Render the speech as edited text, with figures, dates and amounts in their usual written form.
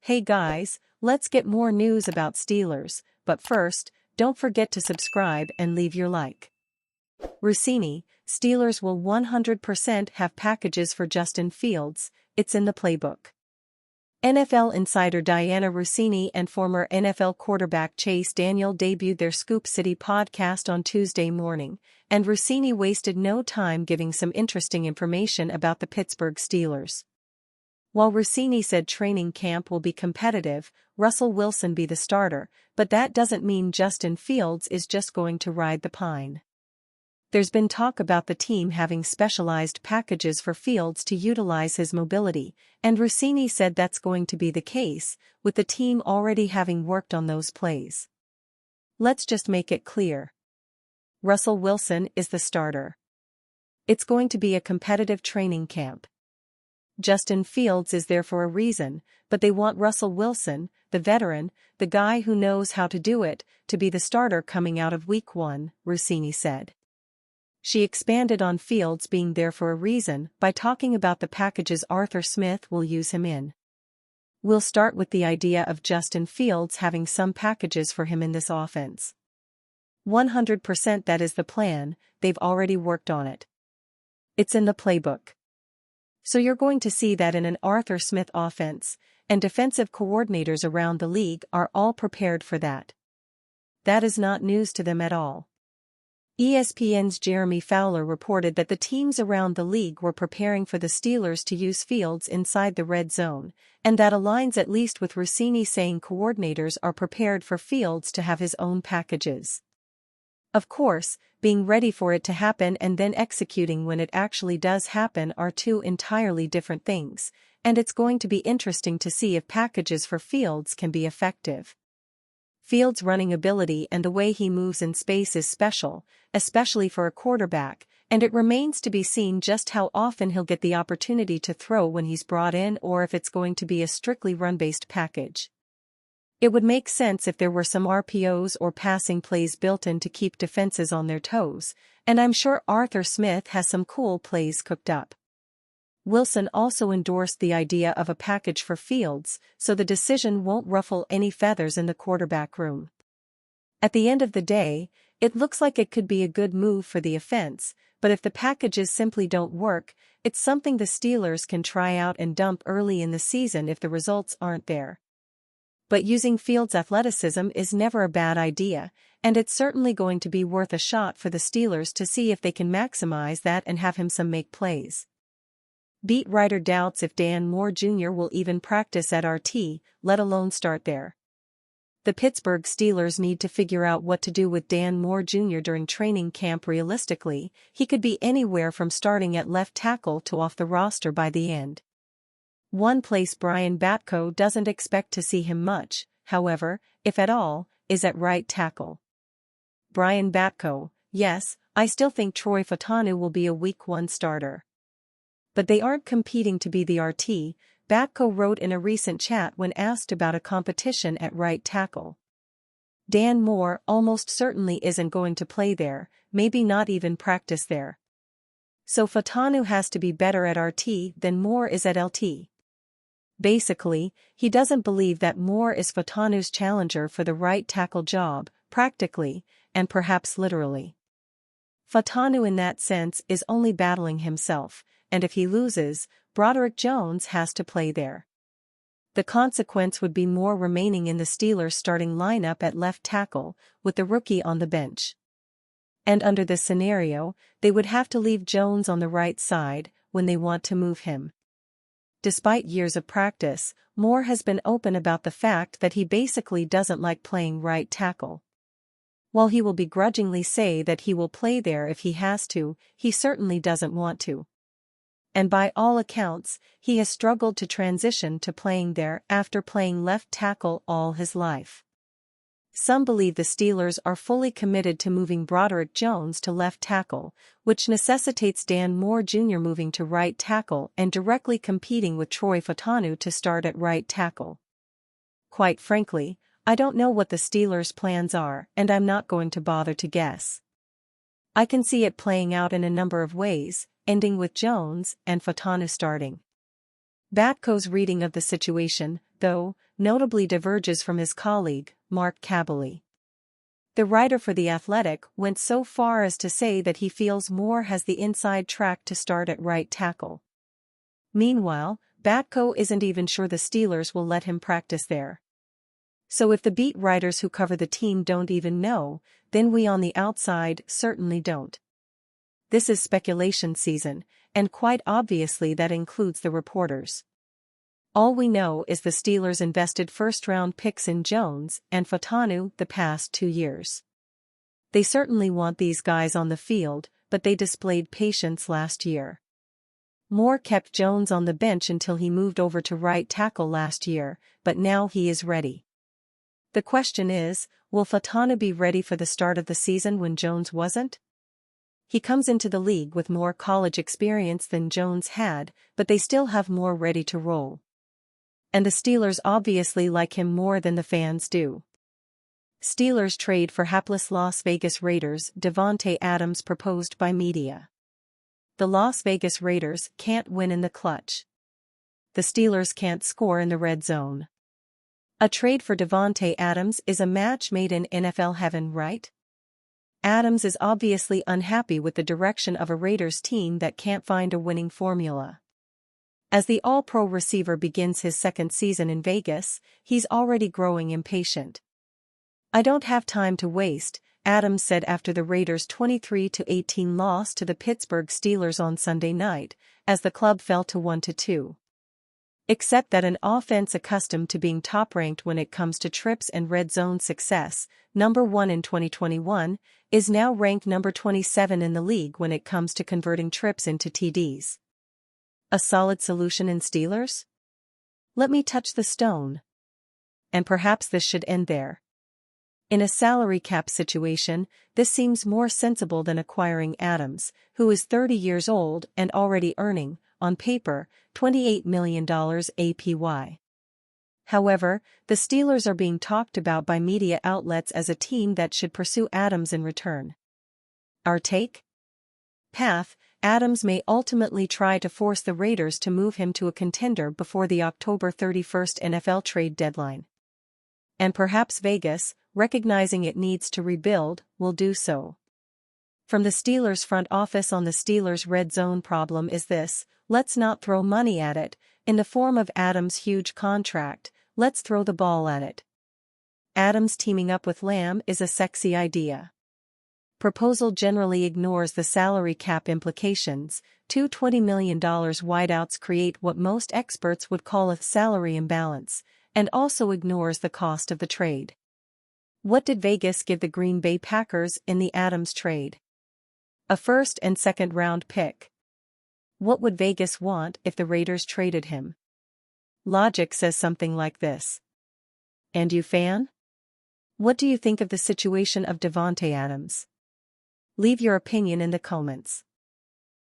Hey guys, let's get more news about Steelers, but first, don't forget to subscribe and leave your like. Rossini, Steelers will 100% have packages for Justin Fields, it's in the playbook. NFL insider Diana Rossini and former NFL quarterback Chase Daniel debuted their Scoop City podcast on Tuesday morning, and Rossini wasted no time giving some interesting information about the Pittsburgh Steelers. While Rossini said training camp will be competitive, Russell Wilson be the starter, but that doesn't mean Justin Fields is just going to ride the pine. There's been talk about the team having specialized packages for Fields to utilize his mobility, and Rossini said that's going to be the case, with the team already having worked on those plays. Let's just make it clear. Russell Wilson is the starter. It's going to be a competitive training camp. Justin Fields is there for a reason, but they want Russell Wilson, the veteran, the guy who knows how to do it, to be the starter coming out of Week 1, Rossini said. She expanded on Fields being there for a reason by talking about the packages Arthur Smith will use him in. We'll start with the idea of Justin Fields having some packages for him in this offense. 100% that is the plan, they've already worked on it. It's in the playbook. So you're going to see that in an Arthur Smith offense, and defensive coordinators around the league are all prepared for that. That is not news to them at all. ESPN's Jeremy Fowler reported that the teams around the league were preparing for the Steelers to use Fields inside the red zone, and that aligns at least with Rossini saying coordinators are prepared for Fields to have his own packages. Of course, being ready for it to happen and then executing when it actually does happen are two entirely different things, and it's going to be interesting to see if packages for Fields can be effective. Fields' running ability and the way he moves in space is special, especially for a quarterback, and it remains to be seen just how often he'll get the opportunity to throw when he's brought in or if it's going to be a strictly run-based package. It would make sense if there were some RPOs or passing plays built in to keep defenses on their toes, and I'm sure Arthur Smith has some cool plays cooked up. Wilson also endorsed the idea of a package for Fields, so the decision won't ruffle any feathers in the quarterback room. At the end of the day, it looks like it could be a good move for the offense, but if the packages simply don't work, it's something the Steelers can try out and dump early in the season if the results aren't there. But using Fields' athleticism is never a bad idea, and it's certainly going to be worth a shot for the Steelers to see if they can maximize that and have him some make plays. Beat writer doubts if Dan Moore Jr. will even practice at RT, let alone start there. The Pittsburgh Steelers need to figure out what to do with Dan Moore Jr. during training camp. Realistically, he could be anywhere from starting at left tackle to off the roster by the end. One place Brian Batko doesn't expect to see him much, however, if at all, is at right tackle. Brian Batko, yes, I still think Troy Fautanu will be a Week 1 starter. But they aren't competing to be the RT, Batko wrote in a recent chat when asked about a competition at right tackle. Dan Moore almost certainly isn't going to play there, maybe not even practice there. So Fautanu has to be better at RT than Moore is at LT. Basically, he doesn't believe that Moore is Fautanu's challenger for the right tackle job, practically, and perhaps literally. Fautanu in that sense is only battling himself, and if he loses, Broderick Jones has to play there. The consequence would be Moore remaining in the Steelers' starting lineup at left tackle, with the rookie on the bench. And under this scenario, they would have to leave Jones on the right side when they want to move him. Despite years of practice, Moore has been open about the fact that he basically doesn't like playing right tackle. While he will begrudgingly say that he will play there if he has to, he certainly doesn't want to. And by all accounts, he has struggled to transition to playing there after playing left tackle all his life. Some believe the Steelers are fully committed to moving Broderick Jones to left tackle, which necessitates Dan Moore Jr. moving to right tackle and directly competing with Troy Fautanu to start at right tackle. Quite frankly, I don't know what the Steelers' plans are, and I'm not going to bother to guess. I can see it playing out in a number of ways, ending with Jones and Fautanu starting. Batko's reading of the situation, though, notably diverges from his colleague, Mark Kaboly. The writer for The Athletic went so far as to say that he feels Moore has the inside track to start at right tackle. Meanwhile, Batko isn't even sure the Steelers will let him practice there. So if the beat writers who cover the team don't even know, then we on the outside certainly don't. This is speculation season, and quite obviously that includes the reporters. All we know is the Steelers invested first-round picks in Jones and Fautanu the past 2 years. They certainly want these guys on the field, but they displayed patience last year. Moore kept Jones on the bench until he moved over to right tackle last year, but now he is ready. The question is, will Fautanu be ready for the start of the season when Jones wasn't? He comes into the league with more college experience than Jones had, but they still have more ready to roll. And the Steelers obviously like him more than the fans do. Steelers trade for hapless Las Vegas Raiders Davante Adams proposed by media. The Las Vegas Raiders can't win in the clutch. The Steelers can't score in the red zone. A trade for Davante Adams is a match made in NFL heaven, right? Adams is obviously unhappy with the direction of a Raiders team that can't find a winning formula. As the All-Pro receiver begins his second season in Vegas, he's already growing impatient. "I don't have time to waste," Adams said after the Raiders' 23-18 loss to the Pittsburgh Steelers on Sunday night, as the club fell to 1-2. Except that an offense accustomed to being top-ranked when it comes to trips and red zone success, number 1 in 2021, is now ranked number 27 in the league when it comes to converting trips into TDs. A solid solution in Steelers? Let me touch the stone. And perhaps this should end there. In a salary cap situation, this seems more sensible than acquiring Adams, who is 30 years old and already earning, on paper, $28 million APY. However, the Steelers are being talked about by media outlets as a team that should pursue Adams in return. Our take? Path: Adams may ultimately try to force the Raiders to move him to a contender before the October 31st NFL trade deadline. And perhaps Vegas, recognizing it needs to rebuild, will do so. From the Steelers front office on the Steelers' red zone problem is this: let's not throw money at it, in the form of Adams' huge contract, let's throw the ball at it. Adams teaming up with Lamb is a sexy idea. Proposal generally ignores the salary cap implications. Two $20 million wideouts create what most experts would call a salary imbalance, and also ignores the cost of the trade. What did Vegas give the Green Bay Packers in the Adams trade? A first and second round pick. What would Vegas want if the Raiders traded him? Logic says something like this. And you, fan? What do you think of the situation of Davante Adams? Leave your opinion in the comments.